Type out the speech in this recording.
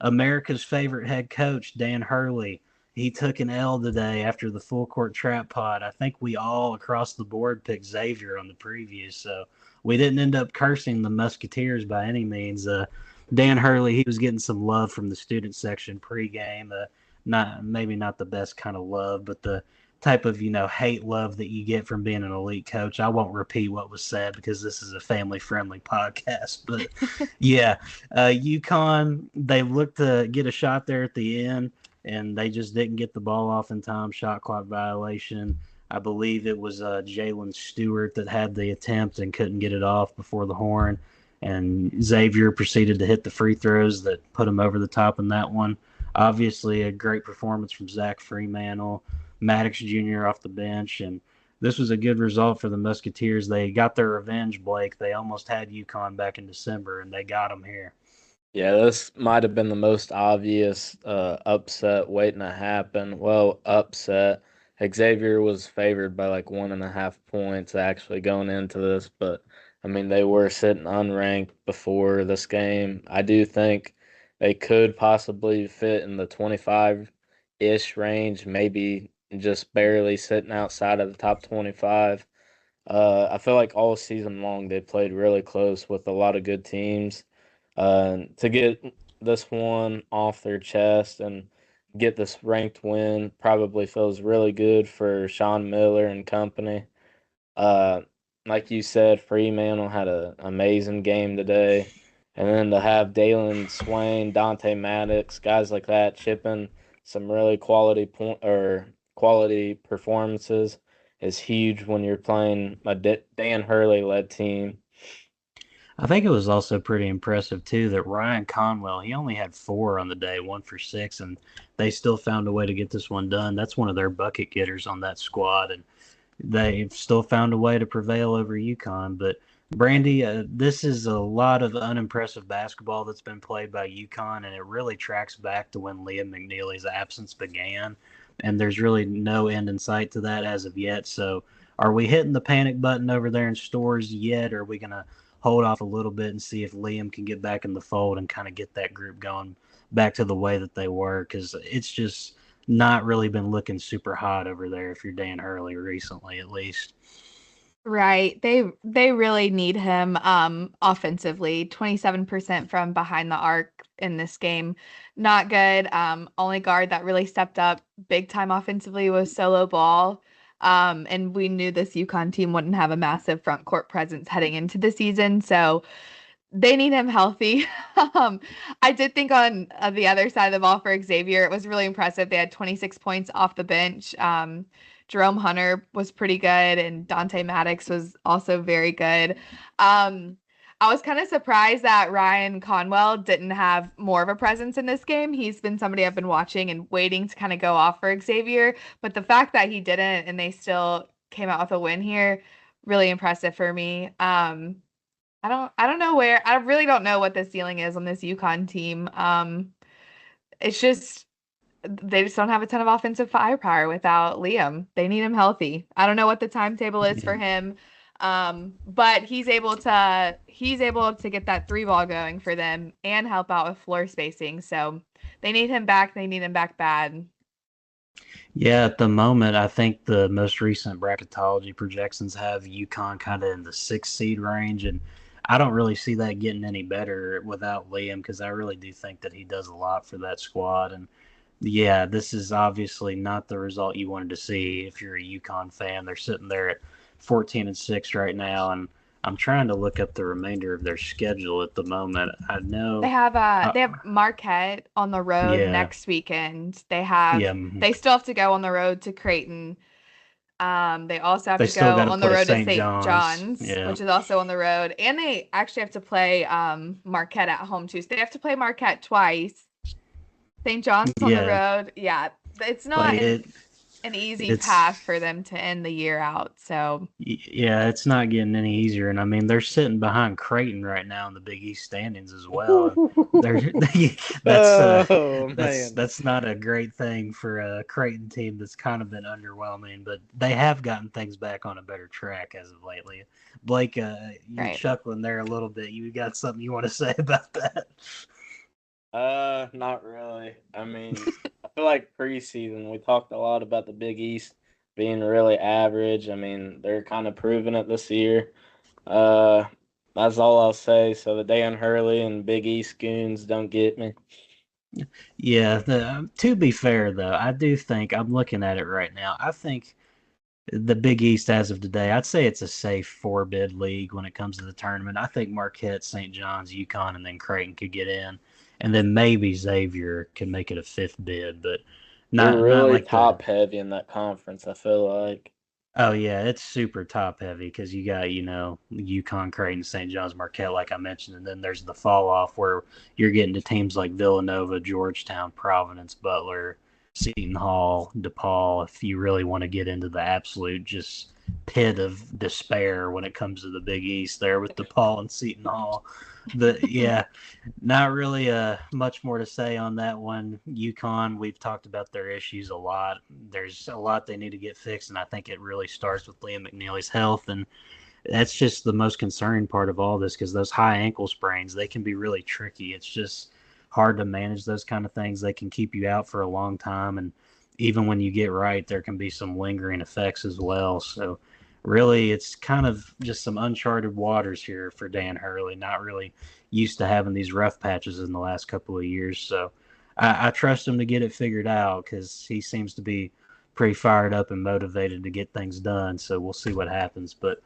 America's favorite head coach, Dan Hurley. He took an L today after the full court trap pod. I think we all across the board picked Xavier on the preview, so we didn't end up cursing the Musketeers by any means. Dan Hurley, he was getting some love from the student section pregame. Not maybe not the best kind of love, but the type of hate love that you get from being an elite coach. I won't repeat what was said because this is a family friendly podcast, but yeah, UConn, they looked to get a shot there at the end, and they just didn't get the ball off in time. Shot clock violation. I believe it was Jalen Stewart that had the attempt and couldn't get it off before the horn. And Xavier proceeded to hit the free throws that put him over the top in that one. Obviously, a great performance from Zach Freemantle, Maddox Jr. off the bench, and this was a good result for the Musketeers. They got their revenge, Blake. They almost had UConn back in December, and they got them here. Yeah, this might have been the most obvious upset waiting to happen. Well, upset. Xavier was favored by like 1.5 points actually going into this, but I mean, they were sitting unranked before this game. I do think they could possibly fit in the 25-ish range, maybe just barely sitting outside of the top 25. I feel like all season long they played really close with a lot of good teams. To get this one off their chest and get this ranked win probably feels really good for Sean Miller and company. Uh, like you said, Freemantle had an amazing game today. And then to have Dalen Swain, Dante Maddox, guys like that chipping some really quality performances is huge when you're playing a Dan Hurley led team. I think it was also pretty impressive too that Ryan Conwell, he only had four on the day, 1 for 6, and they still found a way to get this one done. That's one of their bucket getters on that squad, and they've still found a way to prevail over UConn. But Brandy, this is a lot of unimpressive basketball that's been played by UConn, and it really tracks back to when Liam McNeeley's absence began. And there's really no end in sight to that as of yet. So, are we hitting the panic button over there in stores yet, or are we going to hold off a little bit and see if Liam can get back in the fold and kind of get that group going back to the way that they were? Because it's just not really been looking super hot over there if you're Dan Hurley recently, at least. Right. They really need him offensively. 27% from behind the arc in this game. Not good. Only guard that really stepped up big time offensively was Solo Ball. And we knew this UConn team wouldn't have a massive front court presence heading into the season, so they need him healthy. um, I did think on the other side of the ball for Xavier, it was really impressive. They had 26 points off the bench. Jerome Hunter was pretty good, and Dante Maddox was also very good. I was kind of surprised that Ryan Conwell didn't have more of a presence in this game. He's been somebody I've been watching and waiting to kind of go off for Xavier, but the fact that he didn't and they still came out with a win here, really impressive for me. I don't know where I really don't know what the ceiling is on this UConn team. It's just they just don't have a ton of offensive firepower without Liam. They need him healthy. I don't know what the timetable is for him. But he's able to get that three ball going for them and help out with floor spacing. So they need him back. They need him back bad. Yeah, at the moment, I think the most recent bracketology projections have UConn kind of in the 6 seed range, and I don't really see that getting any better without Liam because I really do think that he does a lot for that squad. And yeah, this is obviously not the result you wanted to see if you're a UConn fan. They're sitting there at 14-6 right now, and I'm trying to look up the remainder of their schedule at the moment. I They know, have uh, they have Marquette on the road yeah, next weekend. yeah, They still have to go on the road to Creighton. They also have they to still go got to on the play road to St. St. John's. John's, Yeah, which is also on the road, and they actually have to play Marquette at home too. So they have to play Marquette twice. St. John's on the yeah, road. Yeah, it's like not an easy it's path for them to end the year out. So Yeah, it's not getting any easier, and I mean they're sitting behind Creighton right now in the Big East standings as well. They're that's Oh that's man. that's not a great thing for a Creighton team that's kind of been underwhelming, but they have gotten things back on a better track as of lately. Blake, you're right. chuckling there a little bit. You got something you want to say about that? Not really. I mean, I feel like preseason we talked a lot about the Big East being really average. I mean, they're kind of proving it this year. Uh, that's all I'll say. So the Dan Hurley and Big East goons don't get me. Yeah, to be fair though, I do think I'm looking at it right now. I think the Big East as of today, I'd say it's a safe four bid league when it comes to the tournament. I think Marquette, St. John's, UConn, and then Creighton could get in, and then maybe Xavier could make it a fifth bid, but They're not really like the. top heavy in that conference, I feel like. Oh yeah, it's super top heavy because you got UConn, Creighton, St. John's, Marquette, like I mentioned, and then there's the fall off where you're getting to teams like Villanova, Georgetown, Providence, Butler, Seton Hall, DePaul. If you really want to get into the absolute just pit of despair when it comes to the Big East, there with DePaul and Seton Hall, but yeah, not really much more to say on that one. UConn, we've talked about their issues a lot. There's a lot they need to get fixed, and I think it really starts with Liam McNeeley's health, and that's just the most concerning part of all this because those high ankle sprains, they can be really tricky. It's just hard to manage those kind of things. They can keep you out for a long time, and even when you get right, there can be some lingering effects as well. So really, it's kind of just some uncharted waters here for Dan Hurley, not really used to having these rough patches in the last couple of years. So I trust him to get it figured out because he seems to be pretty fired up and motivated to get things done. So we'll see what happens. But